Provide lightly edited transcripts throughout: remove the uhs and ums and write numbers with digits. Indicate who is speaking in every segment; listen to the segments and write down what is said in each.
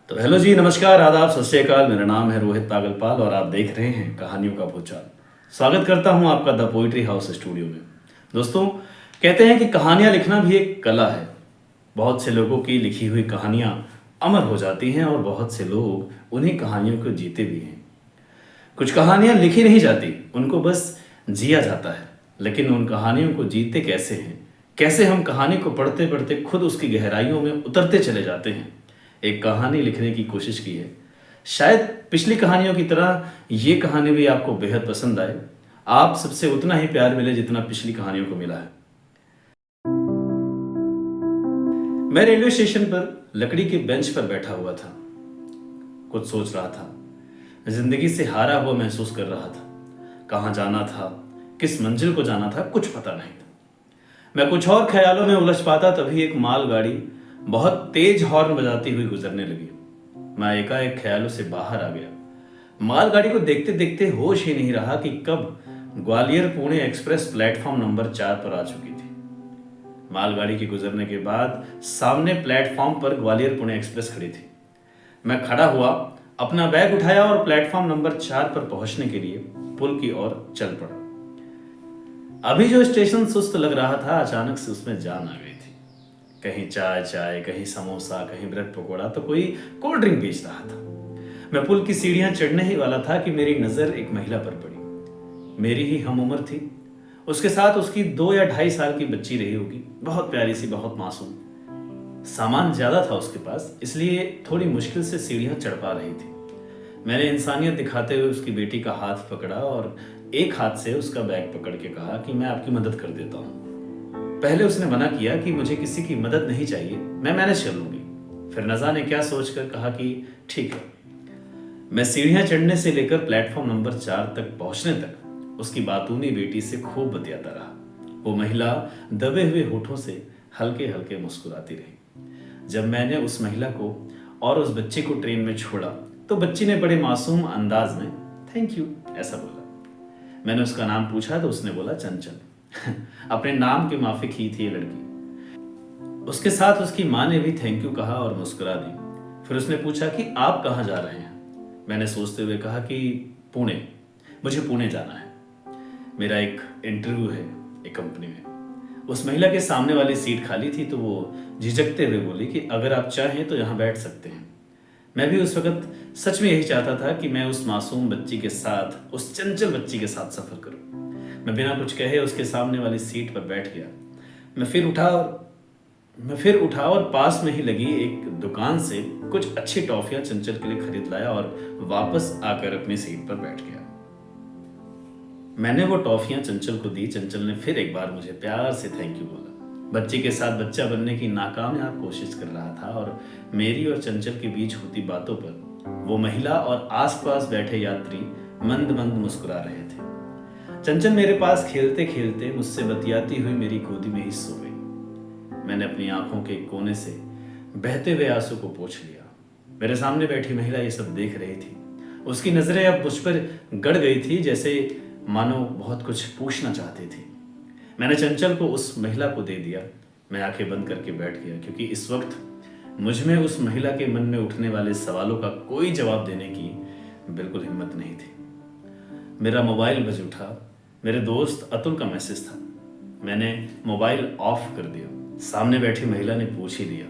Speaker 1: तो हेलो जी, नमस्कार, आदाब, सत श्री अकाल। मेरा नाम है रोहित पागलपाल और आप देख रहे हैं कहानियों का भूचाल। स्वागत करता हूं आपका द पोइट्री हाउस स्टूडियो में। दोस्तों, कहते हैं कि कहानियां लिखना भी एक कला है। बहुत से लोगों की लिखी हुई कहानियां अमर हो जाती हैं और बहुत से लोग उन्हीं कहानियों को जीते भी हैं। कुछ कहानियां लिखी नहीं जाती, उनको बस जिया जाता है। लेकिन उन कहानियों को जीते कैसे हैं, कैसे हम कहानी को पढ़ते पढ़ते खुद उसकी गहराइयों में उतरते चले जाते हैं। एक कहानी लिखने की कोशिश की है। शायद पिछली कहानियों की तरह ये कहानी भी आपको बेहद पसंद आए। आप सबसे उतना ही प्यार मिले जितना पिछली कहानियों को मिला है। मैं रेलवे स्टेशन पर लकड़ी के बेंच पर बैठा हुआ था। कुछ सोच रहा था। जिंदगी से हारा हुआ महसूस कर रहा था। कहाँ जाना था, किस मंजिल को जाना था, कुछ पता नहीं था। मैं कुछ और ख्यालों में उलझ पाता, तभी एक मालगाड़ी बहुत तेज हॉर्न बजाती हुई गुजरने लगी। मैं एकाएक ख्यालों से बाहर आ गया। मालगाड़ी को देखते देखते होश ही नहीं रहा कि कब Gwalior Pune express platform number 4 पर आ चुकी थी। मालगाड़ी के गुजरने के बाद सामने प्लेटफॉर्म पर ग्वालियर पुणे एक्सप्रेस खड़ी थी। मैं खड़ा हुआ, अपना बैग उठाया और प्लेटफॉर्म नंबर 4 पर पहुंचने के लिए पुल की ओर चल पड़ा। अभी जो स्टेशन सुस्त लग रहा था, अचानक से उसमें जान आ गई थी। कहीं चाय चाय, कहीं समोसा, कहीं ब्रेड पकौड़ा, तो कोई कोल्ड ड्रिंक बेच रहा था। मैं पुल की सीढ़ियां चढ़ने ही वाला था कि मेरी नजर एक महिला पर पड़ी। मेरी ही हम उम्र थी। उसके साथ उसकी 2 या 2.5 साल की बच्ची रही होगी, बहुत प्यारी सी, बहुत मासूम। सामान ज्यादा था उसके पास, इसलिए थोड़ी मुश्किल से सीढ़ियां चढ़ पा रही थी। मैंने इंसानियत दिखाते हुए उसकी बेटी का हाथ पकड़ा और एक हाथ से उसका बैग पकड़ के कहा कि मैं आपकी मदद कर देता हूँ। पहले उसने मना किया कि मुझे किसी की मदद नहीं चाहिए, मैं मैनेज कर लूंगी। फिर न जाने क्या सोचकर कहा कि ठीक है। मैं सीढ़ियां चढ़ने से लेकर प्लेटफॉर्म नंबर 4 तक पहुंचने तक उसकी बातूनी बेटी से खूब बतियाता रहा। वो महिला दबे हुए होठों से हल्के हल्के मुस्कुराती रही। जब मैंने उस महिला को और उस बच्चे को ट्रेन में छोड़ा, तो बच्ची ने बड़े मासूम अंदाज में थैंक यू ऐसा बोला। मैंने उसका नाम पूछा तो उसने बोला चंचल। अपने नाम के माफिक ही थी ये लड़की। उसके साथ उसकी माँ ने भी थैंक यू कहा और मुस्कुरा दी। फिर उसने पूछा कि आप कहाँ जा रहे हैं। मैंने सोचते हुए कहा कि पुणे, मुझे पुणे जाना है। मेरा एक इंटरव्यू है एक कंपनी में। उस महिला के सामने वाली सीट खाली थी, तो वो झिझकते हुए बोली कि अगर आप चाहें तो यहाँ बैठ सकते हैं। मैं भी उस वक्त सच में यही चाहता था कि मैं उस मासूम बच्ची के साथ, उस चंचल बच्ची के साथ सफर करूं। मैं बिना कुछ कहे उसके सामने वाली सीट पर बैठ गया। मैं फिर उठा और पास में ही लगी एक दुकान से कुछ अच्छी टॉफियां चंचल के लिए खरीद लाया और वापस आकर अपनी सीट पर बैठ गया। मैंने वो टॉफियां चंचल को दी। चंचल ने फिर एक बार मुझे प्यार से थैंक यू बोला। बच्ची के साथ बच्चा बनने की नाकामयाब कोशिश कर रहा था और मेरी और चंचल के बीच होती बातों पर वो महिला और आसपास बैठे यात्री मंद मंद मुस्कुरा रहे थे। चंचल मेरे पास खेलते खेलते मुझसे बतियाती हुई मेरी गोदी में ही सो गई। मैंने अपनी आंखों के कोने से बहते हुए आंसू को पोंछ लिया। मेरे सामने बैठी महिला ये सब देख रही थी। उसकी नजरें अब मुझ पर गड़ गई थी, जैसे मानो बहुत कुछ पूछना चाहती थी। मैंने चंचल को उस महिला को दे दिया। मैं आंखें बंद करके बैठ गया, क्योंकि इस वक्त मुझ में उस महिला के मन में उठने वाले सवालों का कोई जवाब देने की बिल्कुल हिम्मत नहीं थी। मेरा मोबाइल बज उठा। मेरे दोस्त अतुल का मैसेज था। मैंने मोबाइल ऑफ कर दिया। सामने बैठी महिला ने पूछ ही दिया,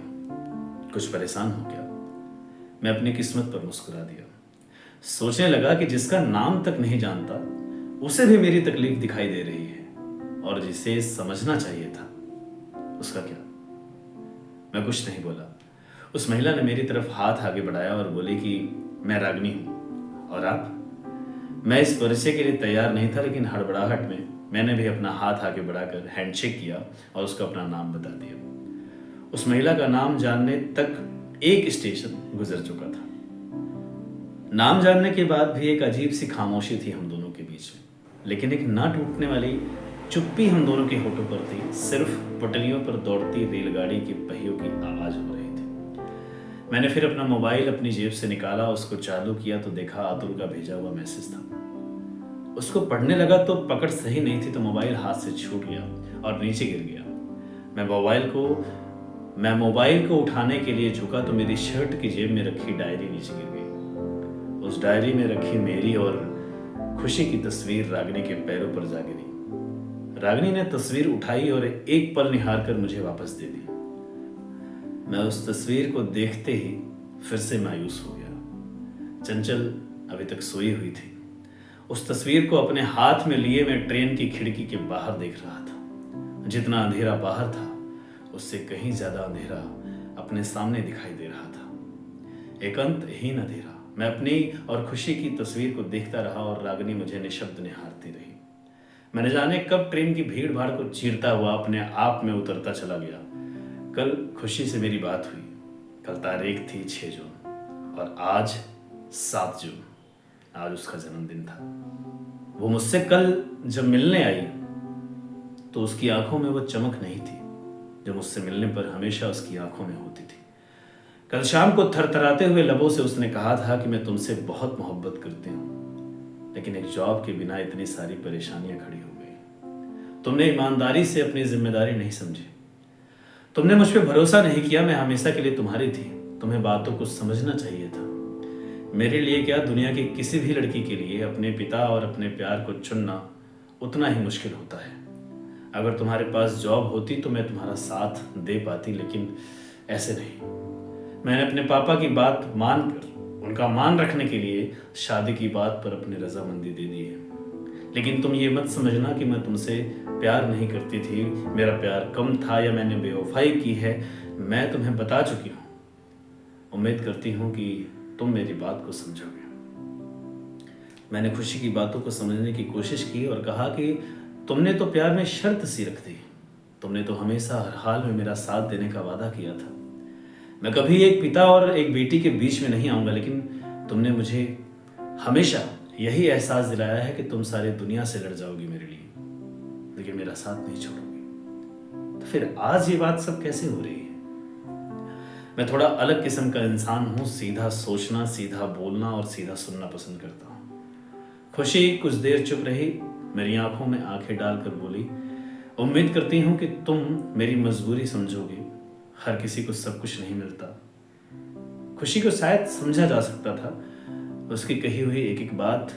Speaker 1: कुछ परेशान हो क्या? मैं अपनी किस्मत पर मुस्कुरा दिया। सोचने लगा कि जिसका नाम तक नहीं जानता, उसे भी मेरी तकलीफ दिखाई दे रही है, और जिसे समझना चाहिए था उसका क्या? मैं कुछ नहीं बोला। उस महिला ने मेरी तरफ हाथ आगे बढ़ाया और बोली कि मैं रागिनी हूं, और आप? मैं इस परिचय के लिए तैयार नहीं था, लेकिन हड़बड़ाहट में मैंने भी अपना हाथ आगे बढ़ाकर हैंडशेक किया और उसको अपना नाम बता दिया। उस महिला का नाम जानने तक एक स्टेशन गुजर चुका था। नाम जानने के बाद भी एक अजीब सी खामोशी थी हम दोनों के बीच में, लेकिन एक ना टूटने वाली चुप्पी हम दोनों के होठों पर थी। सिर्फ पटरियों पर दौड़ती रेलगाड़ी के पहियों की आवाज हो रही थी। मैंने फिर अपना मोबाइल अपनी जेब से निकाला, उसको चालू किया तो देखा अतुल का भेजा हुआ मैसेज था। उसको पढ़ने लगा तो पकड़ सही नहीं थी, तो मोबाइल हाथ से छूट गया और नीचे गिर गया। मैं मोबाइल को मैं मोबाइल को उठाने के लिए झुका तो मेरी शर्ट की जेब में रखी डायरी नीचे गिर गई। उस डायरी में रखी मेरी और खुशी की तस्वीर रागिनी के पैरों पर जा गिरी। रागिनी ने तस्वीर उठाई और एक पल निहार कर मुझे वापस दे दी। मैं उस तस्वीर को देखते ही फिर से मायूस हो गया। चंचल अभी तक सोई हुई थी। उस तस्वीर को अपने हाथ में लिए मैं ट्रेन की खिड़की के बाहर देख रहा था। जितना अंधेरा बाहर था उससे कहीं ज्यादा अंधेरा अपने सामने दिखाई दे रहा था, एक अंतहीन अंधेरा। मैं अपनी और खुशी की तस्वीर को देखता रहा और रागिनी मुझे निशब्द निहारती रही। मैंने जाने कब ट्रेन की भीड़ भाड़ को चीरता हुआ अपने आप में उतरता चला गया। कल खुशी से मेरी बात हुई। कल तारीख थी 6 जून और आज 7 जून। आज उसका जन्मदिन था। वो मुझसे कल जब मिलने आई तो उसकी आंखों में वो चमक नहीं थी जो मुझसे मिलने पर हमेशा उसकी आंखों में होती थी। कल शाम को थरथराते हुए लबों से उसने कहा था कि मैं तुमसे बहुत मोहब्बत करती हूँ, लेकिन एक जॉब के बिना इतनी सारी परेशानियां खड़ी हो गई। तुमने ईमानदारी से अपनी जिम्मेदारी नहीं समझी। तुमने मुझ पर भरोसा नहीं किया। मैं हमेशा के लिए तुम्हारी थी। तुम्हें बातों को समझना चाहिए था। मेरे लिए क्या, दुनिया की किसी भी लड़की के लिए अपने पिता और अपने प्यार को चुनना उतना ही मुश्किल होता है। अगर तुम्हारे पास जॉब होती तो मैं तुम्हारा साथ दे पाती, लेकिन ऐसे नहीं। मैंने अपने पापा की बात मानकर, उनका मान रखने के लिए शादी की बात पर अपनी रजामंदी दे दी है। लेकिन तुम ये मत समझना कि मैं तुमसे प्यार नहीं करती थी, मेरा प्यार कम था या मैंने बेवफाई की है। मैं तुम्हें बता चुकी हूँ। उम्मीद करती हूँ कि तुम मेरी बात को समझोगे। मैंने खुशी की बातों को समझने की कोशिश की और कहा कि तुमने तो प्यार में शर्त सी रख दी। तुमने तो हमेशा हर हाल में मेरा साथ देने का वादा किया था। मैं कभी एक पिता और एक बेटी के बीच में नहीं आऊंगा, लेकिन तुमने मुझे हमेशा यही एहसास दिलाया है कि तुम सारी दुनिया से लड़ जाओगी मेरे लिए, लेकिन मेरा साथ नहीं छोड़ोगी। तो फिर आज ये बात सब कैसे हो रही है? मैं थोड़ा अलग किस्म का इंसान हूँ। सीधा सोचना, सीधा बोलना और सीधा सुनना पसंद करता हूँ। खुशी कुछ देर चुप रही, मेरी आंखों में आंखें डालकर बोली, उम्मीद करती हूँ कि तुम मेरी मजबूरी समझोगे। हर किसी को सब कुछ नहीं मिलता। खुशी को शायद समझा जा सकता था। उसकी कही हुई एक एक बात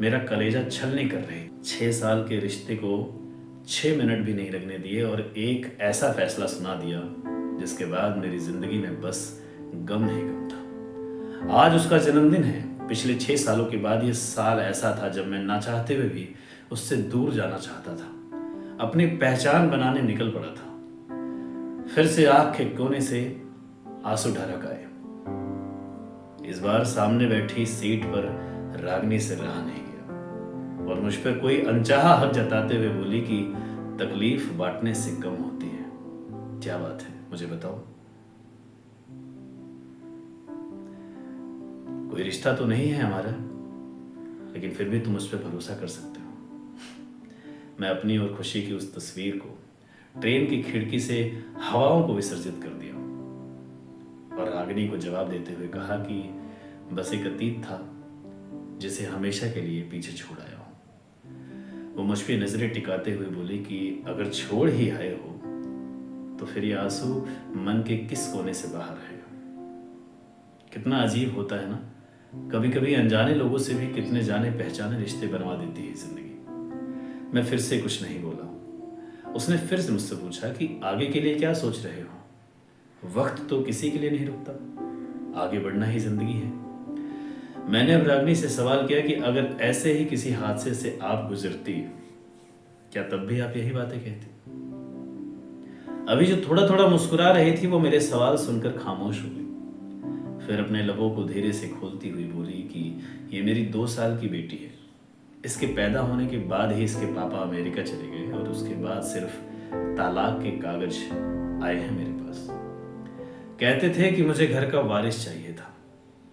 Speaker 1: मेरा कलेजा छलनी कर रही। 6 साल के रिश्ते को 6 मिनट भी नहीं लगने दिए और एक ऐसा फैसला सुना दिया जिसके बाद मेरी जिंदगी में बस गम ही गम था। आज उसका जन्मदिन है। पिछले 6 सालों के बाद ये साल ऐसा था जब मैं ना चाहते हुए भी उससे दूर जाना चाहता था, अपनी पहचान बनाने निकल पड़ा था। फिर से आंख के कोने से आंसू ढरक आए। इस बार सामने बैठी सीट पर रागिनी से रहा नहीं गया और मुझ पर कोई अनचाहा हक जताते हुए बोली कि तकलीफ बांटने से कम होती है। क्या बात है, मुझे बताओ। कोई रिश्ता तो नहीं है हमारा, लेकिन फिर भी तुम उस पर भरोसा कर सकते हो। मैं अपनी और खुशी की उस तस्वीर को ट्रेन की खिड़की से हवाओं को विसर्जित कर दिया और रागिनी को जवाब देते हुए कहा कि बस एक अतीत था जिसे हमेशा के लिए पीछे छोड़ आया हूं। वो मुझ पे नजरें टिकाते हुए बोली कि अगर छोड़ ही आए हो तो फिर ये आंसू मन के किस कोने से बाहर है। कितना अजीब होता है ना, कभी कभी अनजाने लोगों से भी कितने जाने पहचाने रिश्ते बनवा देती है जिंदगी। मैं फिर से कुछ नहीं बोला। उसने फिर से मुझसे पूछा कि आगे के लिए क्या सोच रहे हो? वक्त तो किसी के लिए नहीं रुकता, आगे बढ़ना ही जिंदगी है। मैंने अब रागिनी से सवाल किया कि अगर ऐसे ही किसी हादसे से आप गुजरती, क्या तब भी आप यही बातें कहती? अभी जो थोड़ा थोड़ा मुस्कुरा रही थी वो मेरे सवाल सुनकर खामोश हो गई। फिर अपने लबों को धीरे से खोलती हुई बोली कि ये मेरी 2 साल की बेटी है। इसके पैदा होने के बाद ही इसके पापा अमेरिका चले गए और उसके बाद सिर्फ तालाक के कागज आए हैं मेरे पास। कहते थे कि मुझे घर का वारिस चाहिए था।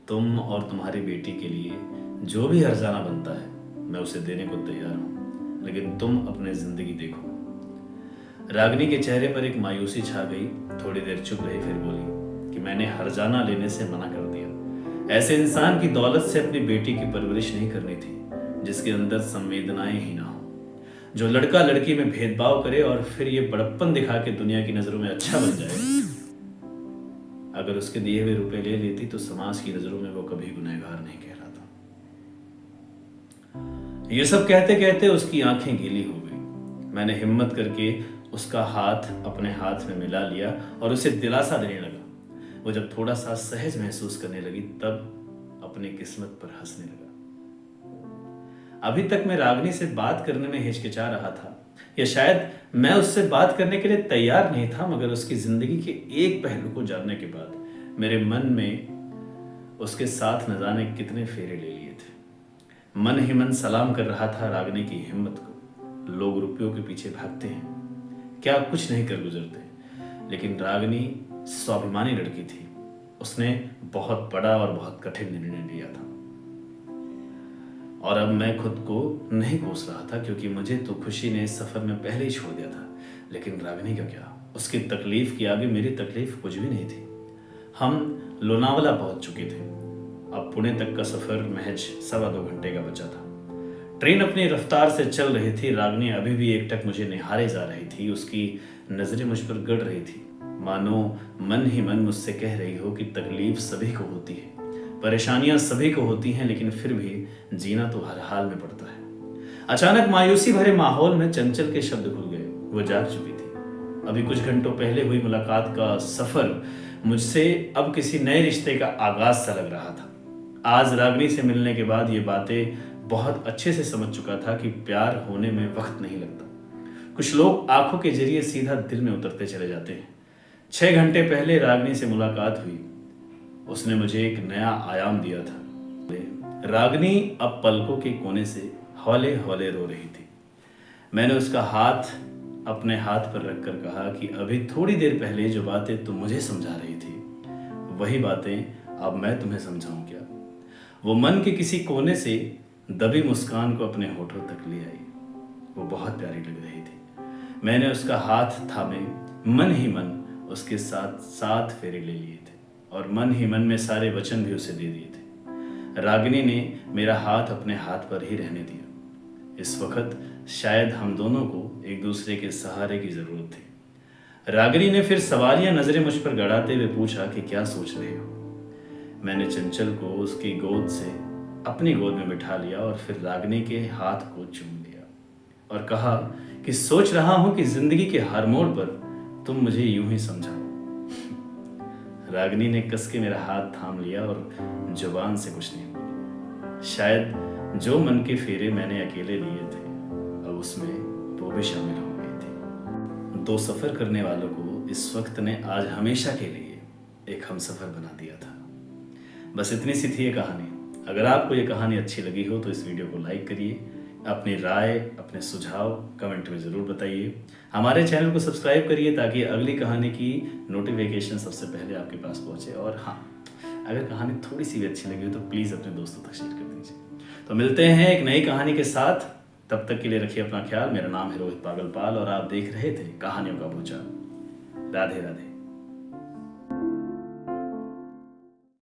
Speaker 1: तुम और तुम्हारी बेटी के लिए जो भी हर्जाना बनता है मैं उसे देने को तैयार हूं, लेकिन तुम अपनी जिंदगी देखो। रागिनी के चेहरे पर एक मायूसी छा गई। थोड़ी देर चुप रही, फिर बोली कि मैंने हर्जाना लेने से मना कर दिया। ऐसे इंसान की दौलत से अपनी बेटी की परवरिश नहीं करनी थी जिसके अंदर संवेदनाएं ही ना हो, जो लड़का लड़की में भेदभाव करे और फिर ये बड़प्पन दिखा के दुनिया की नजरों में अच्छा बन जाए। अगर उसके दिए हुए रुपए ले लेती तो समाज की नजरों में वो कभी गुनहगार नहीं कहलाता। ये सब कहते कहते उसकी आंखें गीली हो गई। मैंने हिम्मत करके उसका हाथ अपने हाथ में मिला लिया और उसे दिलासा देने लगा। वो जब थोड़ा सा सहज महसूस करने लगी तब अपनी किस्मत पर हंसने लगा। अभी तक मैं रागिनी से बात करने में हिचकिचा रहा था, या शायद मैं उससे बात करने के लिए तैयार नहीं था, मगर उसकी जिंदगी के एक पहलू को जानने के बाद मेरे मन में उसके साथ न जाने कितने फेरे ले लिए थे। मन ही मन सलाम कर रहा था रागिनी की हिम्मत को। लोग रुपयों के पीछे भागते हैं, क्या कुछ नहीं कर गुजरते, लेकिन रागिनी स्वाभिमानी लड़की थी। उसने बहुत बड़ा और बहुत कठिन निर्णय लिया था और अब मैं खुद को नहीं कोस रहा था, क्योंकि मुझे तो खुशी ने इस सफर में पहले ही छोड़ दिया था। लेकिन रागिनी का क्या? उसकी तकलीफ के आगे मेरी तकलीफ कुछ भी नहीं थी। हम लोनावला पहुंच चुके थे। अब पुणे तक का सफर महज 2.25 घंटे का बचा था। ट्रेन अपनी रफ्तार से चल रही थी। रागिनी अभी भी एकटक मुझे निहारे जा रही थी। उसकी नजरें मुझ पर गड़ रही थी, मानो मन ही मन मुझसे कह रही हो कि तकलीफ सभी को होती है, परेशानियां सभी को होती हैं, लेकिन फिर भी जीना तो हर हाल में पड़ता है। अचानक मायूसी भरे माहौल में चंचल के शब्द खुल गए। वो जाग चुकी थी। अभी कुछ घंटों पहले हुई मुलाकात का सफर मुझसे अब किसी नए रिश्ते का आगाज सा लग रहा था। आज रागिनी से मिलने के बाद ये बातें बहुत अच्छे से समझ चुका था कि प्यार होने में वक्त नहीं लगता। कुछ लोग आंखों के जरिए सीधा दिल में उतरते चले जाते हैं। 6 घंटे पहले रागिनी से मुलाकात हुई। उसने मुझे एक नया आयाम दिया था। रागिनी अब पलकों के कोने से हौले हौले रो रही थी। मैंने उसका हाथ अपने हाथ पर रखकर कहा कि अभी थोड़ी देर पहले जो बातें तुम मुझे समझा रही थी, वही बातें अब मैं तुम्हें समझाऊं क्या? वो मन के किसी कोने से दबी मुस्कान को अपने होठों तक ले आई। वो बहुत प्यारी लग रही थी। मैंने उसका हाथ थामे मन ही मन उसके साथ 7 फेरे ले लिए थे और मन ही मन में सारे वचन भी उसे दे दिए थे। रागिनी ने मेरा हाथ अपने हाथ पर ही रहने दिया। इस वक्त शायद हम दोनों को एक दूसरे के सहारे की जरूरत थी। रागिनी ने फिर सवालिया नजरें मुझ पर गड़ाते हुए पूछा कि क्या सोच रहे हो? मैंने चंचल को उसकी गोद से अपनी गोद में बिठा लिया और फिर रागिनी के हाथ को चूम लिया और कहा कि सोच रहा हूं कि जिंदगी के हर मोड़ पर तुम मुझे यूं ही समझाओ। रागिनी ने कस के मेरा हाथ थाम लिया और जुबान से कुछ नहीं बोली। शायद जो मन के फेरे मैंने अकेले लिए थे, अब उसमें वो भी शामिल हो गई थी। 2 सफर करने वालों को इस वक्त ने आज हमेशा के लिए एक हमसफर बना दिया था। बस इतनी सी थी ये कहानी। अगर आपको ये कहानी अच्छी लगी हो तो इस वीडियो को लाइक करिए। अपनी राय, अपने सुझाव कमेंट में ज़रूर बताइए। हमारे चैनल को सब्सक्राइब करिए ताकि अगली कहानी की नोटिफिकेशन सबसे पहले आपके पास पहुंचे। और हाँ, अगर कहानी थोड़ी सी भी अच्छी लगी हो तो प्लीज़ अपने दोस्तों तक शेयर कर दीजिए। तो मिलते हैं एक नई कहानी के साथ। तब तक के लिए रखिए अपना ख्याल। मेरा नाम है रोहित पागलपाल और आप देख रहे थे कहानियों का भूचाल। राधे राधे।